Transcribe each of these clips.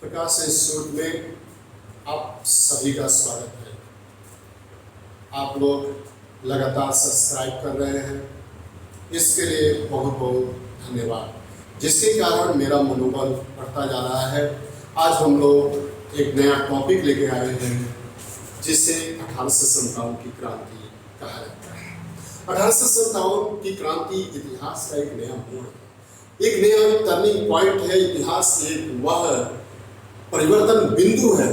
प्रकाश institute में आप सभी का स्वागत है। आप लोग लगातार सब्सक्राइब कर रहे हैं, इसके लिए बहुत बहुत धन्यवाद, जिसके कारण मेरा मनोबल बढ़ता जा रहा है। आज हम लोग एक नया टॉपिक लेके आए हैं, जिसे 1857 की क्रांति कहा जाता है। 1857 की क्रांति इतिहास का एक नया मोड़ है, एक नया टर्निंग पॉइंट है। इतिहास एक वह परिवर्तन बिंदु है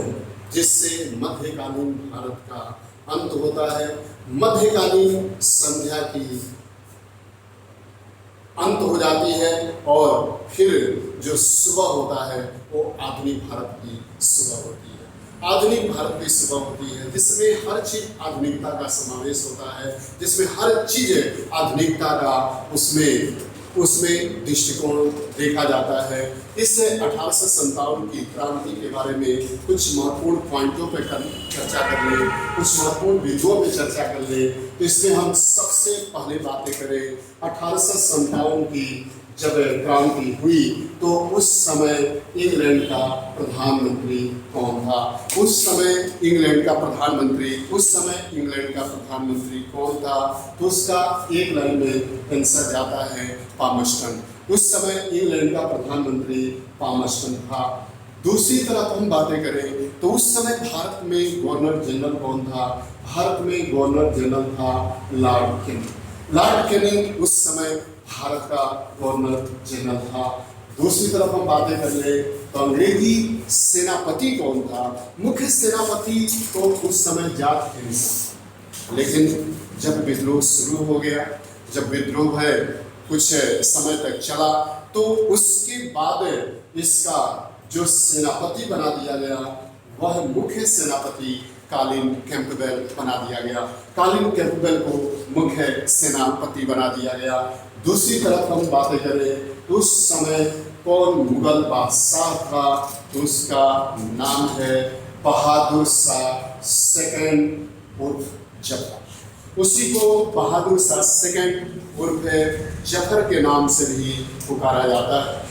जिससे मध्यकालीन भारत का अंत होता है, मध्यकालीन संध्या की अंत हो जाती है और फिर जो सुबह होता है वो आधुनिक भारत की सुबह होती है। आधुनिक भारत की सुबह होती है जिसमें हर चीज आधुनिकता का समावेश होता है, जिसमें हर चीज आधुनिकता का उसमें दृष्टिकोण देखा जाता है। इस 1857 की क्रांति के बारे में कुछ महत्वपूर्ण पॉइंटों पर चर्चा कर ले, कुछ महत्वपूर्ण बिंदुओं पर चर्चा कर ले। तो इसमें हम सबसे पहले बातें करें 1857 की जब क्रांति हुई तो उस समय इंग्लैंड का प्रधानमंत्री कौन था? उस समय इंग्लैंड का प्रधानमंत्री कौन था? तो उसका एक लाइन में आंसर जाता है पामस्टन। उस समय इंग्लैंड का प्रधानमंत्री पामस्टन था। दूसरी तरफ हम बातें करें तो उस समय भारत में गवर्नर जनरल कौन था? भारत में गवर्नर जनरल था लॉर्ड कैनिंग। लॉर्ड कैनिंग उस समय भारत का गवर्नर जनरल था। दूसरी तरफ हम बातें कर ले तो अंग्रेजी सेनापति कौन था? मुख्य सेनापति तो उस समय जॉर्ज हैरिसन। लेकिन जब विद्रोह शुरू हो गया, जब विद्रोह है कुछ समय तक चला, तो उसके बाद इसका जो सेनापति बना दिया गया वह मुख्य सेनापति कॉलिन कैंपबेल बना दिया गया। कॉलिन कैंपबेल को मुख्य सेनापति बना दिया गया। दूसरी तरफ हम बातें करें तो उस समय कौन मुगल बादशाह था? तो उसका नाम है बहादुर शाह सेकंड उर्फ जफर। उसी को बहादुर शाह सेकंड उर्फ जफर के नाम से भी पुकारा जाता है।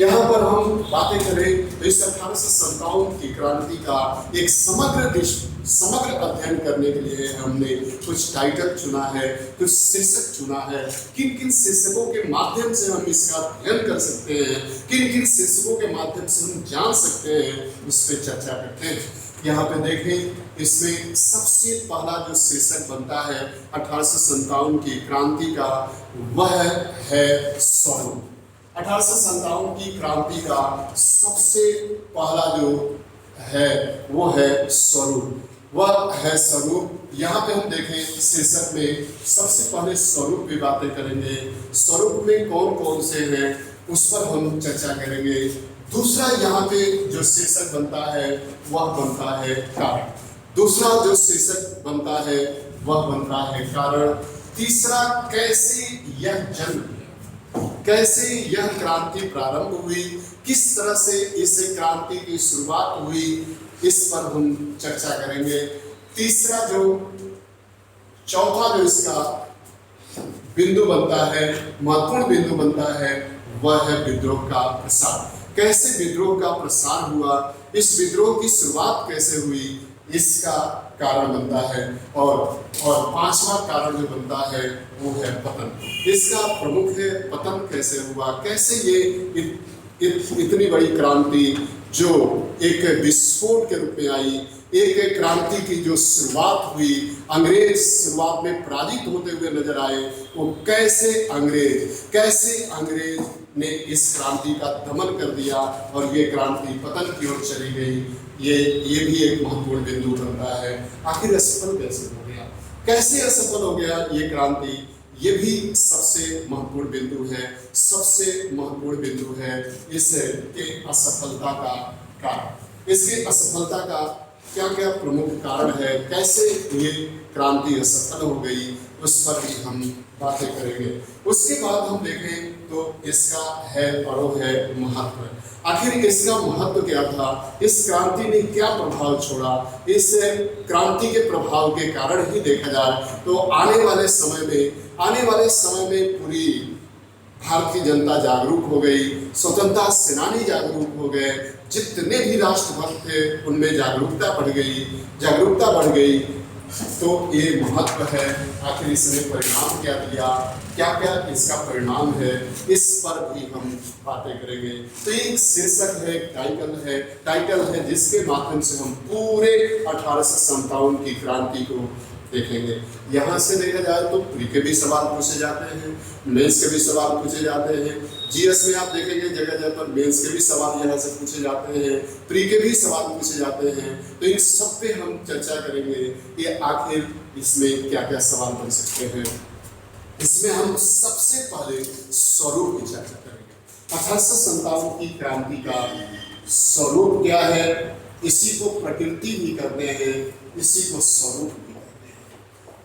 यहाँ पर हम बातें करें तो इस 1857 की क्रांति का एक समग्र अध्ययन करने के लिए हमने कुछ टाइटल चुना है, कुछ शीर्षक चुना है। किन किन शीर्षकों के माध्यम से हम इसका अध्ययन कर सकते हैं, किन किन शीर्षकों के माध्यम से हम जान सकते हैं, उस पर चर्चा करते हैं। यहाँ पे देखें, इसमें सबसे पहला जो शीर्षक बनता है 1857 की क्रांति का, वह है स्वरूप। 1857 की क्रांति का सबसे पहला जो है वो है स्वरूप। वह है स्वरूप। यहाँ पे हम देखें शीर्षक में सबसे पहले स्वरूप की बातें करेंगे। स्वरूप में कौन कौन से हैं उस पर हम चर्चा करेंगे। दूसरा यहाँ पे जो शीर्षक बनता है वह बनता है कारण। दूसरा जो शीर्षक बनता है वह बनता है कारण। तीसरा कैसे यह क्रांति प्रारंभ हुई, किस तरह से इस क्रांति की शुरुआत हुई, इस पर हम चर्चा करेंगे। चौथा जो इसका बिंदु बनता है, महत्वपूर्ण बिंदु बनता है, वह है विद्रोह का प्रसार। कैसे विद्रोह का प्रसार हुआ, इस विद्रोह की शुरुआत कैसे हुई, इसका कारण बनता है। और पांचवा कारण जो बनता है वो है पतन। इसका प्रमुख है पतन कैसे हुआ, कैसे ये इतनी बड़ी क्रांति जो एक विस्फोट के रूप में आई, एक क्रांति की जो शुरुआत हुई, अंग्रेज शुरुआत में पराजित होते हुए नजर आए, वो कैसे अंग्रेज ने इस क्रांति का दमन कर दिया और ये क्रांति पतन की ओर चली गई। ये भी एक महत्वपूर्ण बिंदु बनता है। आखिर असफल कैसे असफल हो गया ये क्रांति, ये भी सबसे महत्वपूर्ण बिंदु है। सबसे महत्वपूर्ण बिंदु है इसके असफलता का कारण। इसके असफलता का क्या क्या प्रमुख कारण है, कैसे ये क्रांति असफल हो गई, उस पर भी हम बातें करेंगे। उसके बाद हम देखें तो इसका है महत्व। आखिर इसका महत्व क्या था, इस क्रांति ने क्या प्रभाव छोड़ा, इस क्रांति के प्रभाव के कारण ही देखा जाए तो आने वाले समय में पूरी भारतीय जनता जागरूक हो गई, स्वतंत्रता सेनानी जागरूक हो गए, जितने भी राष्ट्रभक्त थे उनमें जागरूकता बढ़ गई। तो ये महत्व है। आखिर इसने परिणाम क्या दिया, क्या क्या इसका परिणाम है, इस पर भी हम बातें करेंगे। तो ये एक शीर्षक है, टाइटल है जिसके माध्यम से हम पूरे 1857 की क्रांति को देखेंगे। यहाँ से देखा जाए तो प्री के भी सवाल पूछे जाते हैं, मेंस के भी सवाल पूछे जाते हैं। जीएस में आप देखेंगे जगह जगह पर मेंस के भी सवाल यहाँ से पूछे जाते हैं, प्री के भी सवाल पूछे जाते हैं। तो इन सब पे हम चर्चा करेंगे कि आखिर इसमें क्या क्या सवाल बन सकते हैं। इसमें हम सबसे पहले स्वरूप की चर्चा करेंगे। 1857 की क्रांति का स्वरूप क्या है, इसी को प्रकृति भी कहते हैं, इसी को स्वरूप भी कहते हैं।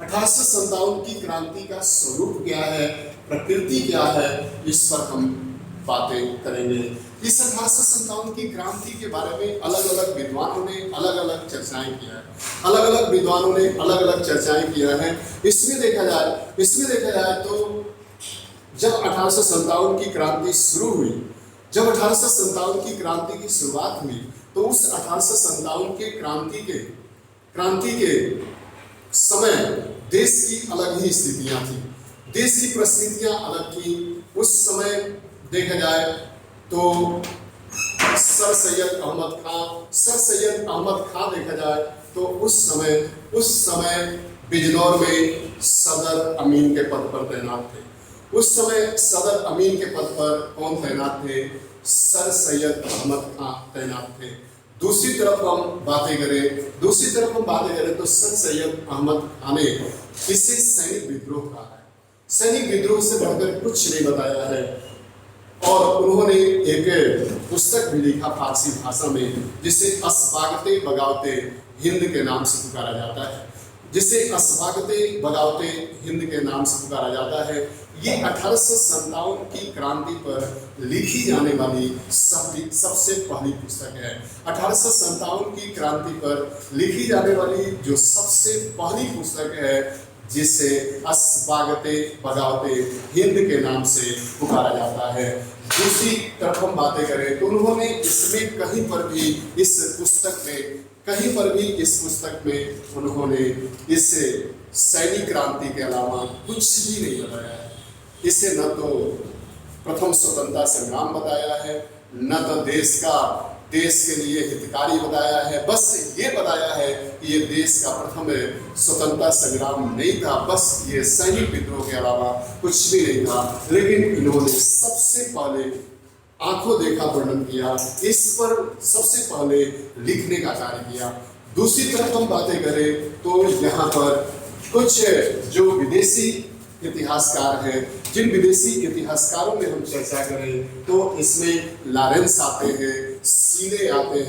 1857 की क्रांति का स्वरूप क्या है, प्रकृति क्या है, इस पर हम बातें करेंगे। इस 1857 की क्रांति के बारे में अलग अलग विद्वानों ने अलग अलग चर्चाएं किया है। इसमें देखा जाए तो जब 1857 की क्रांति शुरू हुई, जब 1857 की क्रांति की शुरुआत हुई, तो उस 1857 के क्रांति के समय देश की अलग ही स्थितियां थी, देश की परिस्थितियां अलग थी। उस समय देखा जाए तो सर सैयद अहमद खां देखा जाए तो उस समय बिजनौर में सदर अमीन के पद पर तैनात थे। उस समय सदर अमीन के पद पर कौन तैनात थे, सर सैयद अहमद खां तैनात थे। दूसरी तरफ हम बातें करें तो सर सैयद अहमद खान ने इसे सैनिक विद्रोह कहा है। सैनिक विद्रोह से बढ़कर कुछ नहीं बताया है। और उन्होंने एक पुस्तक भी लिखा फारसी भाषा में, जिसे असबागते बगावते हिंद के नाम से पुकारा जाता है। ये 1857 की क्रांति पर लिखी जाने वाली सबसे पहली पुस्तक है। 1857 की क्रांति पर लिखी जाने वाली जो सबसे पहली पुस्तक है, जिसे असबागते बगावते हिंद के नाम से पुकारा जाता है। दूसरी तरफ हम बातें करें तो उन्होंने इसमें कहीं पर भी इस पुस्तक में उन्होंने इस सैनिक क्रांति के अलावा कुछ भी नहीं बताया है। इसे न तो प्रथम स्वतंत्रता संग्राम बताया है, न तो देश के लिए हितकारी बताया है। बस ये बताया है कि ये देश का प्रथम स्वतंत्रता संग्राम नहीं था, बस ये सैनिक विद्रोह के अलावा कुछ भी नहीं था। लेकिन इन्होंने सबसे पहले आंखों देखा वर्णन किया, इस पर सबसे पहले लिखने का कार्य किया। दूसरी तरफ हम बातें करें तो यहाँ पर कुछ जो विदेशी इतिहासकार हैं, जिन विदेशी इतिहासकारों में हम चर्चा करें तो इसमें लॉरेंस आते हैं, सीले आते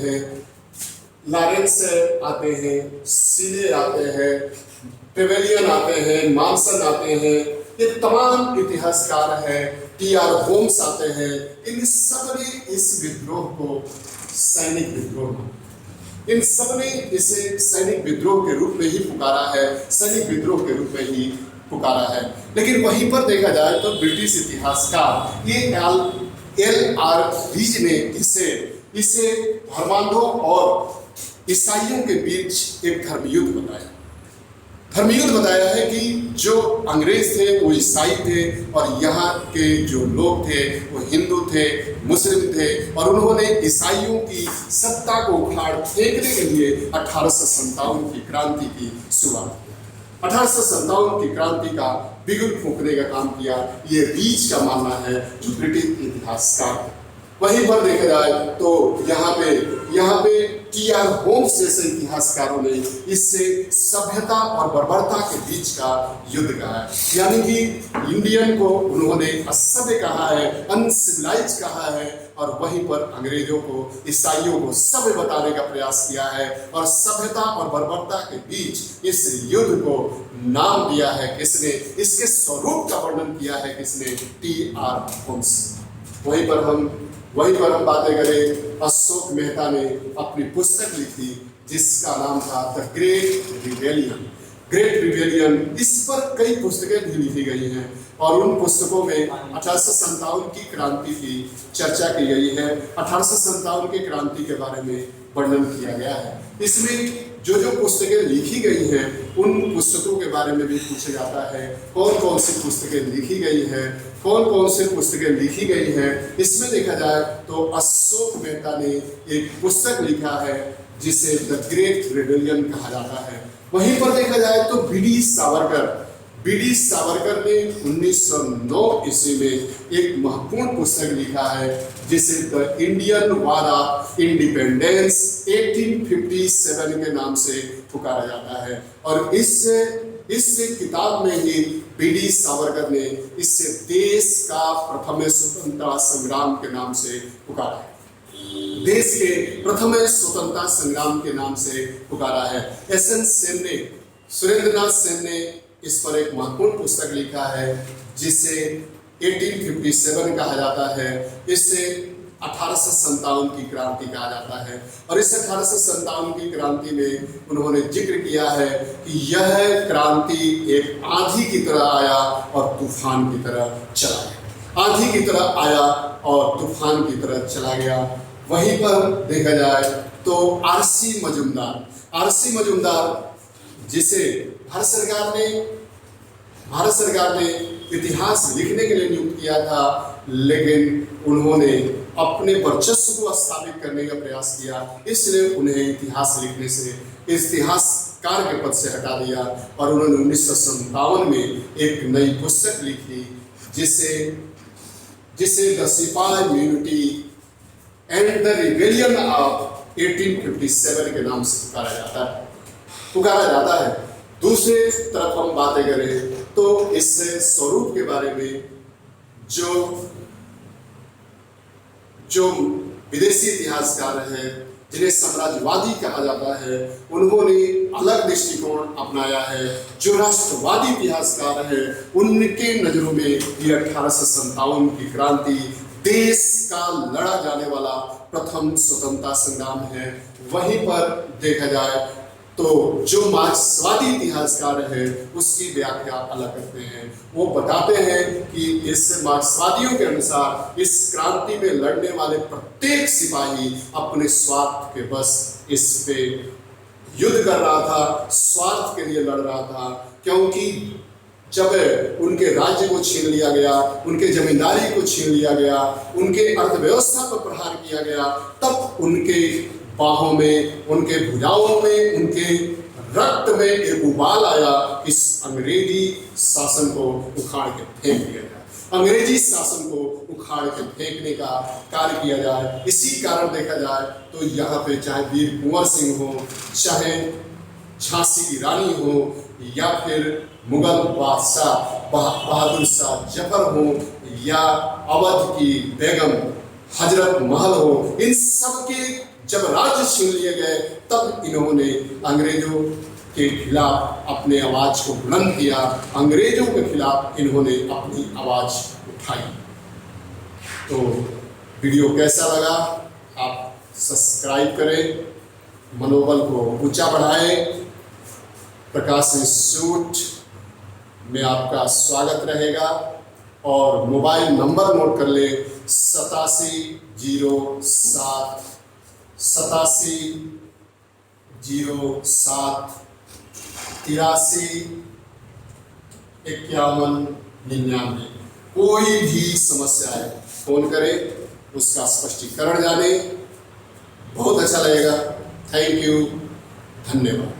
हैं, पेवेलियन आते हैं, मार्सन आते हैं। ये तमाम इतिहासकार हैं, टी.आर. होम्स आते हैं। इन सब ने इस विद्रोह को सैनिक विद्रोह माना। इन सब ने इसे सैनिक विद्रोह के रूप में ही पुकारा है। लेकिन वहीं पर देखा जाए तो ब्रिटिश इतिहासकार एल.आर. रीज ने इसे धर्मांधों और ईसाइयों के बीच एक धर्मयुद्ध बताया है कि जो अंग्रेज थे वो ईसाई थे और यहाँ के जो लोग थे वो हिंदू थे, मुस्लिम थे। और उन्होंने ईसाइयों की सत्ता को उखाड़ फेंकने के लिए 1857 की क्रांति की शुरुआत की। 1857 की क्रांति का बिगुल फूंकने का काम किया, ये रीच का मानना है, जो ब्रिटिश इतिहासकार। वहीं पर देखा जाए तो यहाँ पे टी.आर. होम्स जैसे इतिहासकारों ने इससे सभ्यता और बर्बरता के बीच का युद्ध कहा है। यानी कि इंडियन को उन्होंने असभ्य कहा है, अनसिविलाइज कहा है, और वहीं पर अंग्रेजों को, ईसाइयों को सभ्य बताने का प्रयास किया है। और सभ्यता और बर्बरता के बीच इस युद्ध को नाम दिया है किसने, इसके स्वरूप का वर्णन किया है किसने, टी.आर. होम्स। वहीं पर हम बातें करें, अशोक मेहता ने अपनी पुस्तक लिखी जिसका नाम था the great rebellion. Great rebellion, इस पर कई पुस्तकें भी लिखी गई हैं और उन पुस्तकों में 1857 की क्रांति की चर्चा की गई है। 1857 की क्रांति के बारे में वर्णन किया गया है। इसमें जो जो पुस्तकें लिखी गई हैं उन पुस्तकों के बारे में भी पूछा जाता है, कौन कौन सी पुस्तकें लिखी गई हैं, कौन कौन सी पुस्तकें लिखी गई हैं। इसमें देखा जाए तो अशोक मेहता ने एक पुस्तक लिखा है जिसे द ग्रेट रिबेलियन कहा जाता है। वहीं पर देखा जाए तो बीडी सावरकर ने 1909 ईस्वी में एक महत्वपूर्ण पुस्तक लिखा है जिसे the Indian war of independence 1857 के नाम से पुकारा जाता है। और इस किताब में ही बीडी सावरकर ने इसे देश का प्रथम स्वतंत्रता संग्राम के नाम से पुकारा है, देश के प्रथम स्वतंत्रता संग्राम के नाम से पुकारा है। एसएन सेन ने, सुरेंद्रनाथ सेन ने इस पर एक महत्वपूर्ण पुस्तक लिखा है जिसे 1857 कहा जाता है। इसे 1857 की क्रांति कहा जाता है और इस 1857 की क्रांति में उन्होंने जिक्र किया है कि यह क्रांति एक आंधी की तरह आया और तूफान की तरह चला गया। आंधी की तरह आया और तूफान की तरह चला गया। वहीं पर देखा जाए तो आरसी मजूमदार जिसे भारत सरकार ने इतिहास लिखने के लिए नियुक्त किया था, लेकिन उन्होंने अपने वर्चस्व को स्थापित करने का प्रयास किया, इसलिए उन्हें इतिहास लिखने से इतिहासकार के पद से हटा दिया और उन्होंने 1957 में एक नई पुस्तक लिखी जिसे द सिपाही unity and the rebellion of 1857 के नाम से पुकारा जाता है। दूसरे तरफ हम बातें करें तो इस स्वरूप के बारे में जो विदेशी इतिहासकार हैं जिन्हें साम्राज्यवादी कहा जाता है, उन्होंने अलग दृष्टिकोण अपनाया है। जो राष्ट्रवादी इतिहासकार हैं उनके नजरों में ये 1857 की क्रांति देश का लड़ा जाने वाला प्रथम स्वतंत्रता संग्राम है। वहीं पर देखा जाए तो जो मार्क्सवादी इतिहासकार हैं उसकी व्याख्या अलग करते हैं। वो बताते हैं कि इस मार्क्सवादियों के अनुसार इस क्रांति में लड़ने वाले प्रत्येक सिपाही अपने स्वार्थ के बस इस पे युद्ध कर रहा था, स्वार्थ के लिए लड़ रहा था, क्योंकि जब उनके राज्य को छीन लिया गया, उनके जमींदारी को छीन लिया गया, उनके अर्थव्यवस्था पर प्रहार किया गया, तब उनके बाहों में, उनके भुजाओं में, उनके रक्त में एक उबाल आया। इस अंग्रेजी शासन को उखाड़ के फेंक दिया जाए, अंग्रेजी शासन को उखाड़ के फेंकने का कार्य किया जाए। इसी कारण देखा जाए तो यहाँ पे चाहे वीर कुंवर सिंह हो, चाहे झांसी की रानी हो, या फिर मुगल बादशाह बहादुर शाह जफर हो, या अवध की बेगम हजरत महल हो, इन सब के जब राज्य छीन लिए गए तब इन्होंने अंग्रेजों के खिलाफ अपने आवाज को बुलंद किया, अंग्रेजों के खिलाफ इन्होंने अपनी आवाज उठाई। तो वीडियो कैसा लगा आप सब्सक्राइब करें, मनोबल को ऊंचा बढ़ाएं। प्रकाश इंस्टीट्यूट में आपका स्वागत रहेगा और मोबाइल नंबर नोट कर ले 8707 83 51 99। कोई भी समस्या है फोन करें, उसका स्पष्टीकरण जाने, बहुत अच्छा लगेगा। थैंक यू, धन्यवाद।